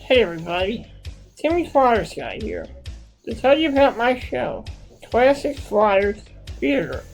Hey everybody, Timmy Flyers Guy here to tell you about my show, Classic Flyers Theater,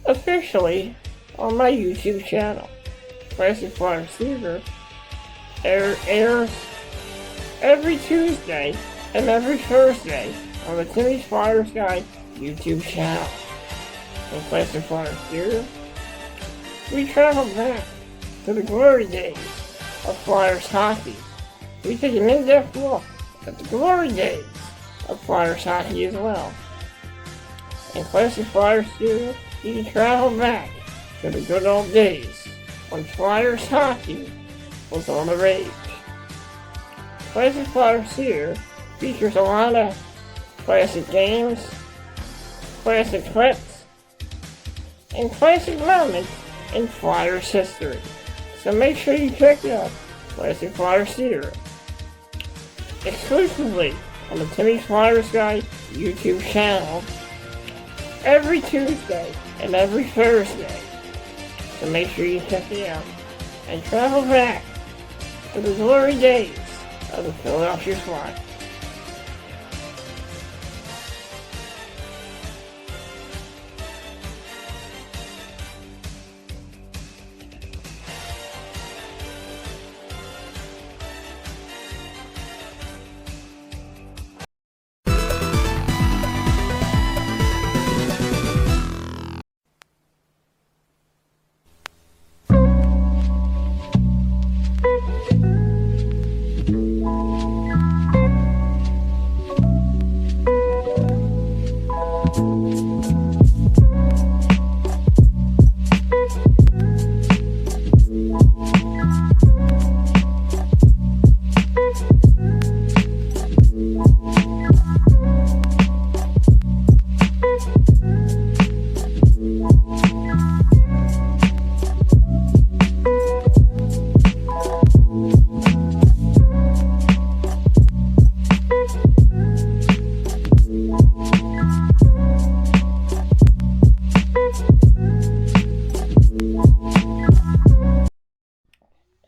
officially on my YouTube channel. Classic Flyers Theater airs every Tuesday and every Thursday on the Timmy Flyers Guy YouTube channel. On Classic Flyers Theater, we travel back to the glory days of Flyers hockey. We take an in-depth look at the glory days of Flyers hockey as well. In Classic Flyers Theater, you can travel back to the good old days when Flyers hockey was on the rage. Classic Flyers Theater features a lot of classic games, classic clips, and classic moments in Flyers history. So make sure you check out Classic Flyers Theater exclusively on the Timmy Flyers Guy YouTube channel every Tuesday and every Thursday. So make sure you check it out and travel back to the glory days of the Philadelphia Flyers.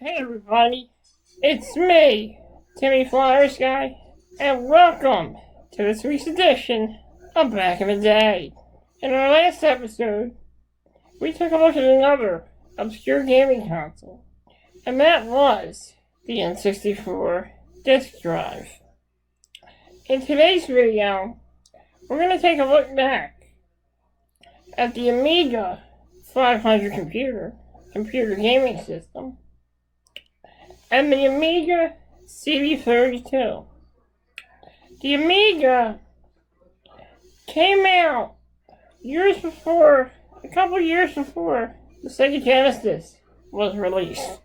Hey everybody, it's me, Timmy Flyers Guy, and welcome to this week's edition of Back in the Day. In our last episode, we took a look at another obscure gaming console, and that was the N64 disk drive. In today's video, we're going to take a look back at the Amiga 500 computer gaming system, and the Amiga CD32. The Amiga came out a couple years before the Sega Genesis was released.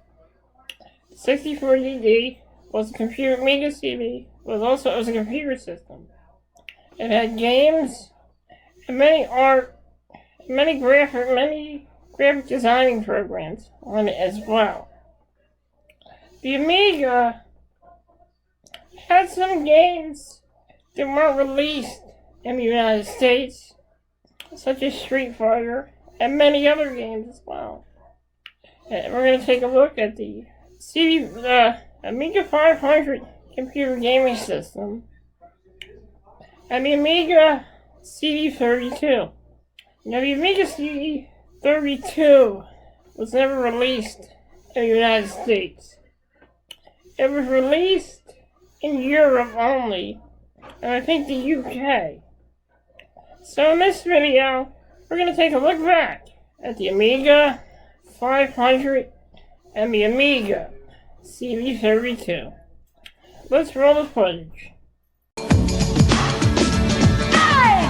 The 64DD was a computer, Amiga CD was a computer system. It had games and many graphic designing programs on it as well. The Amiga had some games that weren't released in the United States, such as Street Fighter and many other games as well. And we're going to take a look at the Amiga 500 computer gaming system and the Amiga CD32. Now, the Amiga CD32 was never released in the United States. It was released in Europe only, and I think the UK. So in this video, we're going to take a look back at the Amiga 500 and the Amiga CD32. Let's roll the footage. Hey,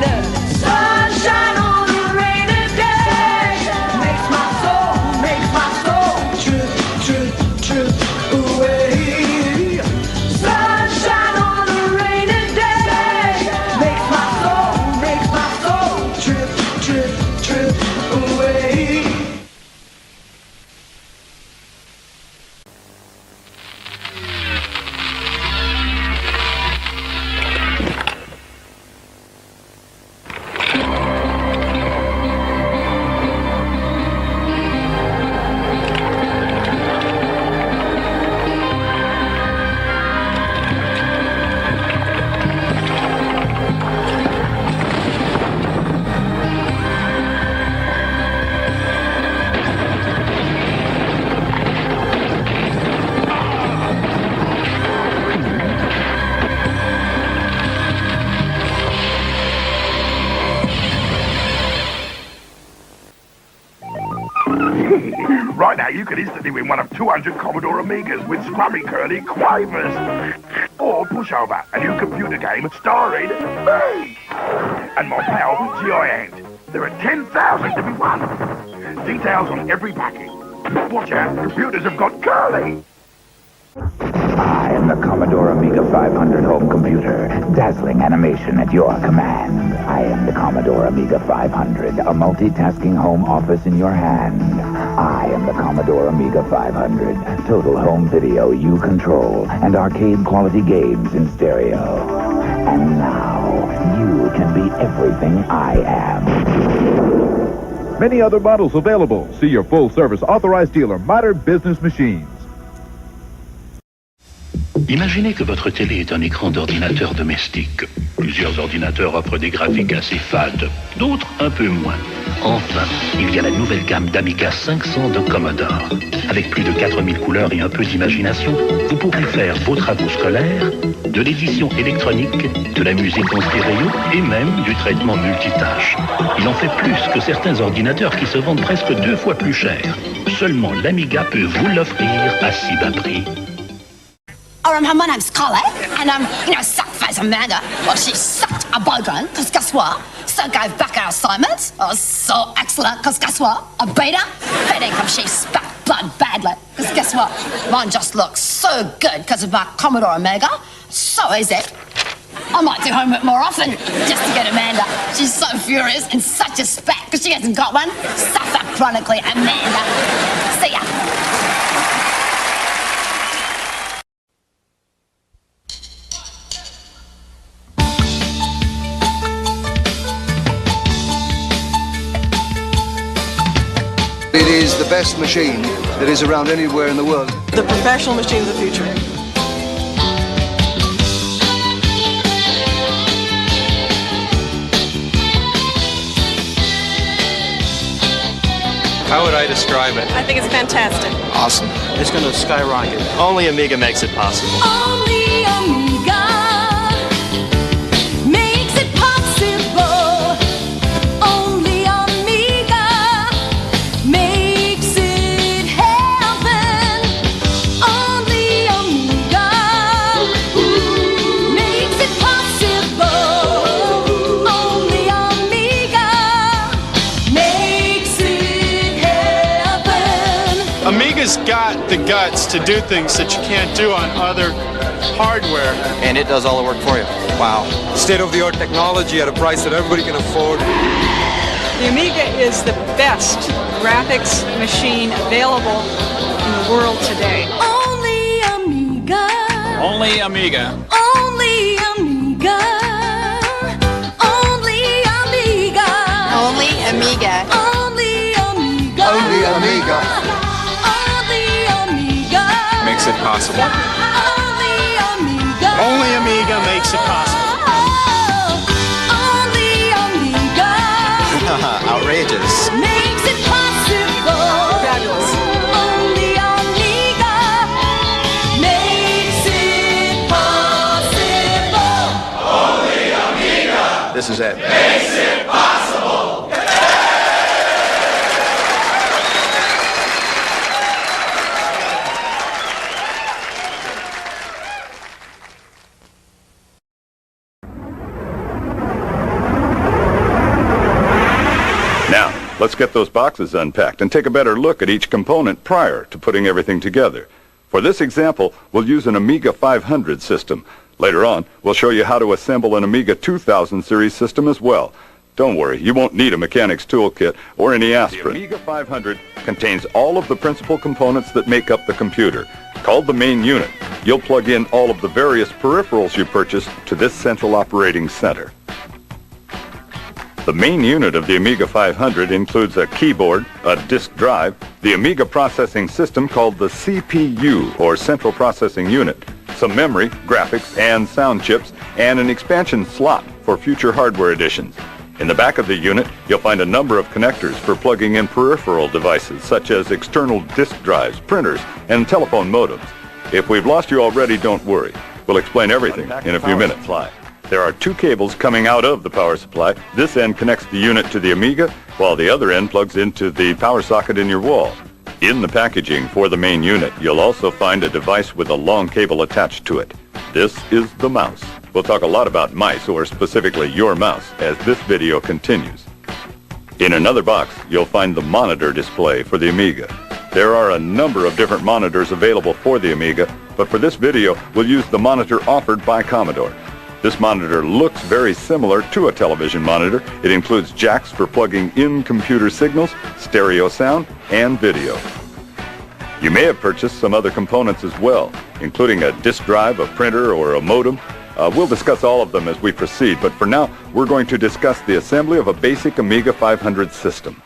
the sunshine on a rainy day makes my soul trip away. Sunshine on a rainy day makes my soul trip away. you could instantly win one of 200 Commodore Amigas with scrubby curly quavers. Or push over a new computer game starring me and my pal G.I. Ant. There are 10,000 to be won. Details on every package. Watch out, computers have got curly. I am the Commodore Amiga 500 home computer. Dazzling animation at your command. I am the Commodore Amiga 500, a multitasking home office in your hand. I am the Commodore Amiga 500, total home video you control, and arcade quality games in stereo. And now, you can be everything I am. Many other models available. See your full-service authorized dealer, Modern Business Machines. Imaginez que votre télé est un écran d'ordinateur domestique. Plusieurs ordinateurs offrent des graphiques assez fades, d'autres un peu moins. Enfin, il y a la nouvelle gamme d'Amiga 500 de Commodore. Avec plus de 4000 couleurs et un peu d'imagination, vous pourrez faire vos travaux scolaires, de l'édition électronique, de la musique en stéréo et même du traitement multitâche. Il en fait plus que certains ordinateurs qui se vendent presque 2 fois plus cher. Seulement l'Amiga peut vous l'offrir à si bas prix. My name's Carly, and suck-face Amanda. Well, she sucked a bogran, because guess what? So gave back our assignments. I was so excellent, because guess what? I beat her. But then she spat blood badly, because guess what? Mine just looks so good because of my Commodore Amiga. So easy. I might do homework more often just to get Amanda. She's so furious and such a spat because she hasn't got one. Suffer chronically, Amanda. See ya. It is the best machine that is around anywhere in the world. The professional machine of the future. How would I describe it? I think it's fantastic. Awesome. It's going to skyrocket. Only Amiga makes it possible. Only Amiga makes it possible. Only Amiga makes it happen. Only Amiga makes it possible. Only Amiga makes it happen. Amiga's got the guts to do things that you can't do on other hardware. And it does all the work for you. Wow. State-of-the-art technology at a price that everybody can afford. The Amiga is the best graphics machine available in the world today. Only Amiga. Only Amiga. Only Amiga. Only Amiga. Only Amiga. Only Amiga. Only Amiga. Only Amiga. Makes it possible. Only Amiga. Only Amiga makes it possible. Only Amiga. Outrageous. Makes it possible. Fabulous. Only Amiga makes it possible. This is it. Now, let's get those boxes unpacked and take a better look at each component prior to putting everything together. For this example, we'll use an Amiga 500 system. Later on, we'll show you how to assemble an Amiga 2000 series system as well. Don't worry, you won't need a mechanic's toolkit or any aspirin. The Amiga 500 contains all of the principal components that make up the computer. Called the main unit, you'll plug in all of the various peripherals you purchased to this central operating center. The main unit of the Amiga 500 includes a keyboard, a disk drive, the Amiga processing system called the CPU, or Central Processing Unit, some memory, graphics, and sound chips, and an expansion slot for future hardware additions. In the back of the unit, you'll find a number of connectors for plugging in peripheral devices, such as external disk drives, printers, and telephone modems. If we've lost you already, don't worry. We'll explain everything in a few minutes. There are two cables coming out of the power supply. This end connects the unit to the Amiga, while the other end plugs into the power socket in your wall. In the packaging for the main unit, you'll also find a device with a long cable attached to it. This is the mouse. We'll talk a lot about mice, or specifically your mouse, as this video continues. In another box, you'll find the monitor display for the Amiga. There are a number of different monitors available for the Amiga, but for this video, we'll use the monitor offered by Commodore. This monitor looks very similar to a television monitor. It includes jacks for plugging in computer signals, stereo sound, and video. You may have purchased some other components as well, including a disk drive, a printer, or a modem. We'll discuss all of them as we proceed, but for now, we're going to discuss the assembly of a basic Amiga 500 system.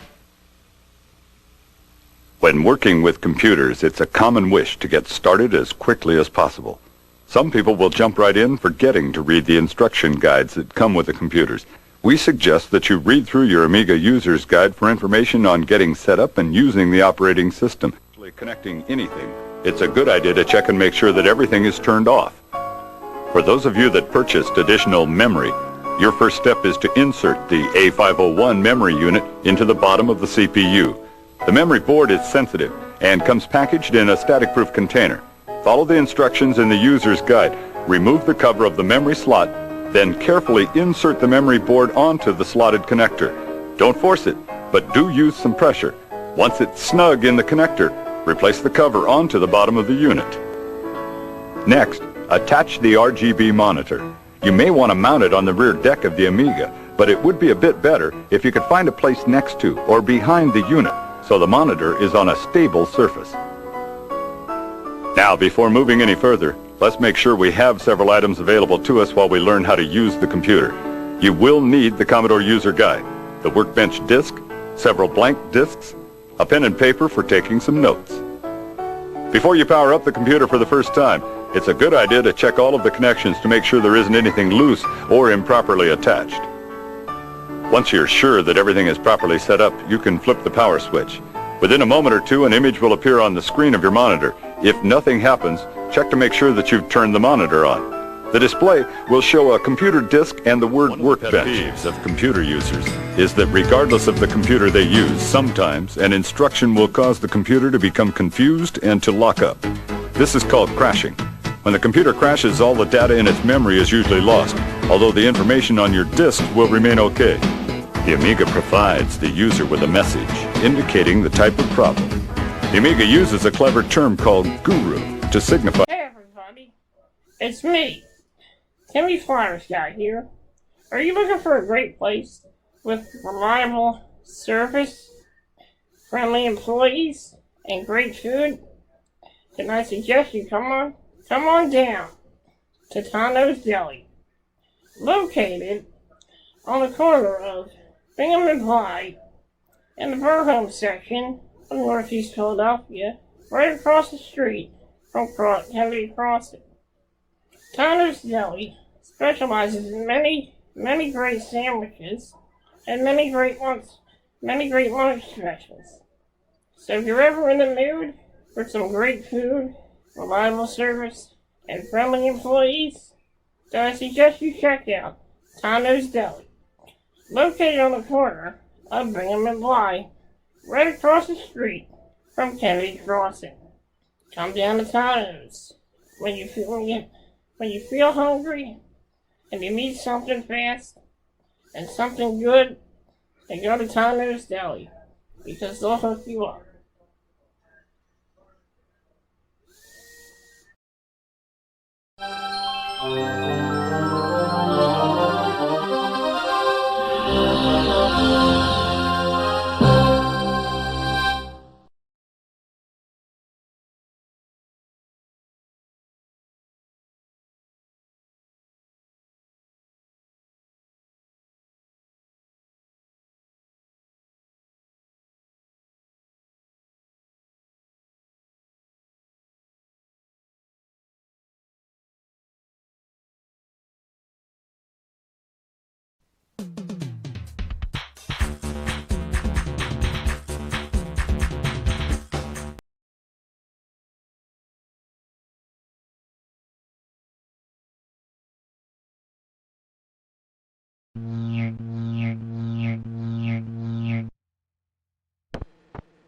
When working with computers, it's a common wish to get started as quickly as possible. Some people will jump right in, forgetting to read the instruction guides that come with the computers. We suggest that you read through your Amiga User's Guide for information on getting set up and using the operating system. Connecting anything, it's a good idea to check and make sure that everything is turned off. For those of you that purchased additional memory, your first step is to insert the A501 memory unit into the bottom of the CPU. The memory board is sensitive and comes packaged in a static-proof container. Follow the instructions in the user's guide. Remove the cover of the memory slot, then carefully insert the memory board onto the slotted connector. Don't force it, but do use some pressure. Once it's snug in the connector, replace the cover onto the bottom of the unit. Next, attach the RGB monitor. You may want to mount it on the rear deck of the Amiga, but it would be a bit better if you could find a place next to or behind the unit, so the monitor is on a stable surface. Now, before moving any further, let's make sure we have several items available to us while we learn how to use the computer. You will need the Commodore User Guide, the workbench disk, several blank disks, a pen and paper for taking some notes. Before you power up the computer for the first time, it's a good idea to check all of the connections to make sure there isn't anything loose or improperly attached. Once you're sure that everything is properly set up, you can flip the power switch. Within a moment or two, an image will appear on the screen of your monitor. If nothing happens, check to make sure that you've turned the monitor on. The display will show a computer disk and the word workbench. One of the pet peeves of computer users is that regardless of the computer they use, sometimes an instruction will cause the computer to become confused and to lock up. This is called crashing. When the computer crashes, all the data in its memory is usually lost, although the information on your disk will remain okay. The Amiga provides the user with a message indicating the type of problem. The Amiga uses a clever term called guru to signify... Hey everybody, it's me, Timmy Flyers Guy here. Are you looking for a great place with reliable service, friendly employees, and great food? Then I suggest you come on down to Tano's Deli, located on the corner of Bingham and Clyde in the Burholm section of Northeast Philadelphia, right across the street from Kennedy Crossing. Tano's Deli specializes in many great sandwiches and many great lunch specials. So if you're ever in the mood for some great food, reliable service, and friendly employees, then I suggest you check out Tano's Deli, located on the corner of Bingham and Bly, right across the street from Kennedy Crossing. Come down to Tano's when you feel hungry and you need something fast and something good, then go to Tano's Deli, because they'll hook you up.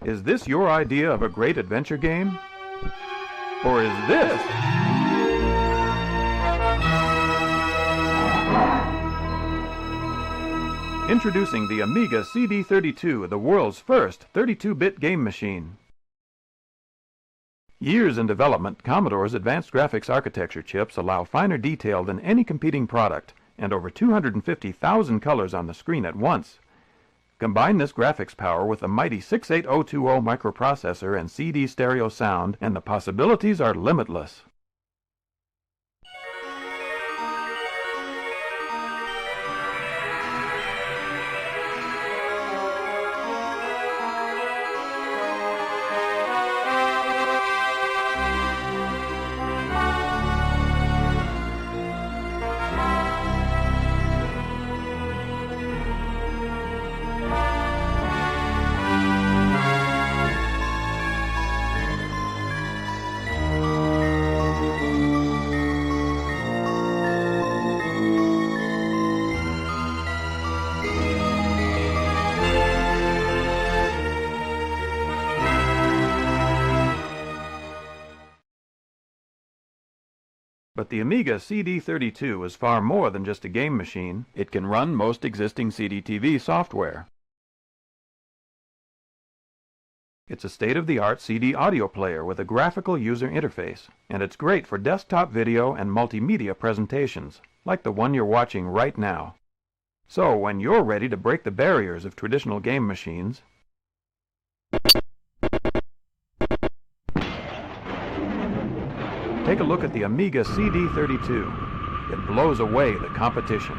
Is this your idea of a great adventure game? Or is this? Introducing the Amiga CD32, the world's first 32-bit game machine. Years in development, Commodore's advanced graphics architecture chips allow finer detail than any competing product, and over 250,000 colors on the screen at once. Combine this graphics power with the mighty 68020 microprocessor and CD stereo sound, and the possibilities are limitless. But the Amiga CD32 is far more than just a game machine. It can run most existing CD-TV software. It's a state-of-the-art CD audio player with a graphical user interface, and it's great for desktop video and multimedia presentations, like the one you're watching right now. So, when you're ready to break the barriers of traditional game machines, take a look at the Amiga CD32. It blows away the competition.